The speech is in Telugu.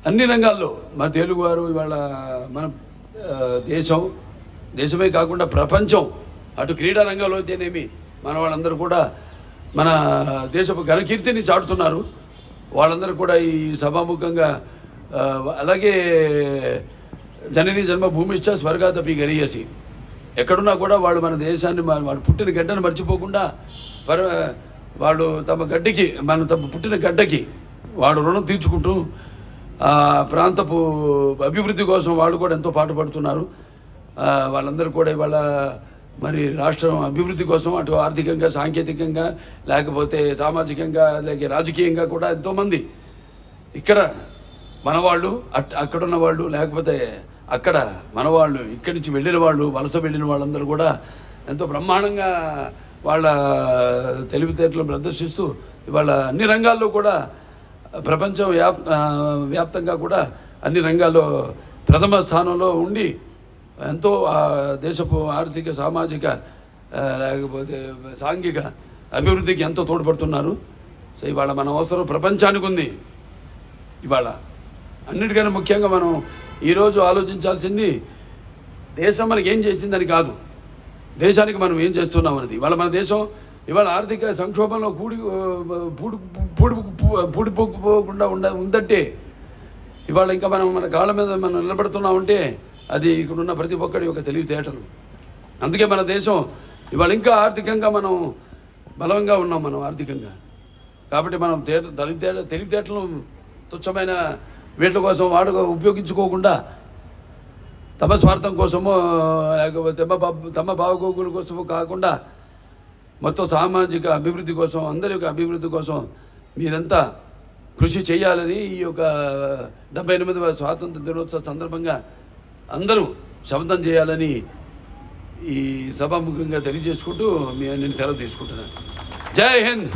అన్ని రంగాల్లో మన తెలుగువారు ఇవాళ మన దేశమే కాకుండా ప్రపంచం అటు క్రీడా రంగంలో అయితేనేమి మన వాళ్ళందరూ కూడా మన దేశపు ఘనకీర్తిని చాటుతున్నారు. వాళ్ళందరూ కూడా ఈ సభాముఖంగా అలాగే జనని జన్మభూమిశ్చ స్వర్గాదపి గరీయసి ఎక్కడున్నా కూడా వాళ్ళు మన దేశాన్ని వాళ్ళు పుట్టిన గడ్డను మర్చిపోకుండా వాళ్ళు తమ పుట్టిన గడ్డకి వాడు రుణం తీర్చుకుంటూ ప్రాంతపు అభివృద్ధి కోసం వాళ్ళు కూడా ఎంతో పాటుపడుతున్నారు. వాళ్ళందరూ కూడా ఇవాళ మరి రాష్ట్రం అభివృద్ధి కోసం అటు ఆర్థికంగా సాంకేతికంగా లేకపోతే సామాజికంగా లేక రాజకీయంగా కూడా ఎంతోమంది ఇక్కడ మనవాళ్ళు అక్కడున్న వాళ్ళు లేకపోతే అక్కడ మనవాళ్ళు ఇక్కడి నుంచి వెళ్ళిన వాళ్ళు వలస వెళ్ళిన వాళ్ళందరూ కూడా ఎంతో బ్రహ్మాండంగా వాళ్ళ తెలివితేటలను ప్రదర్శిస్తూ ఇవాళ అన్ని రంగాల్లో కూడా ప్రపంచం వ్యాప్తంగా కూడా అన్ని రంగాల్లో ప్రథమ స్థానంలో ఉండి ఎంతో దేశపు ఆర్థిక సామాజిక లేకపోతే సాంఘిక అభివృద్ధికి ఎంతో తోడ్పడుతున్నారు. సో ఇవాళ మన అవసరం ప్రపంచానికి ఉంది. ఇవాళ అన్నిటికన్నా ముఖ్యంగా మనం ఈరోజు ఆలోచించాల్సింది దేశం మనకి ఏం చేసిందని కాదు, దేశానికి మనం ఏం చేస్తున్నాం అనేది. ఇవాళ మన దేశం ఇవాళ ఆర్థిక సంక్షోభంలో పూడిపోకుండా ఉందంటే ఇవాళ ఇంకా మన కాళ్ళ మీద మనం నిలబడుతున్నామంటే అది ఇక్కడున్న ప్రతి ఒక్కడి యొక్క తెలివితేటలు. అందుకే మన దేశం ఇవాళ ఇంకా ఆర్థికంగా మనం బలంగా ఉన్నాం. మనం ఆర్థికంగా కాబట్టి మనం తెలివితేటలను తుచ్చమైన వీటి కోసం ఉపయోగించుకోకుండా తమ స్వార్థం కోసమో లేకపోతే తమ బాగోగుల కోసమో కాకుండా మొత్తం సామాజిక అభివృద్ధి కోసం అందరి యొక్క అభివృద్ధి కోసం మీరంతా కృషి చేయాలని ఈ యొక్క 78వ స్వాతంత్ర దినోత్సవ సందర్భంగా అందరూ శపథం చేయాలని ఈ సభాముఖంగా తెలియజేసుకుంటూ నేను సెలవు తీసుకుంటున్నాను. జై హింద్.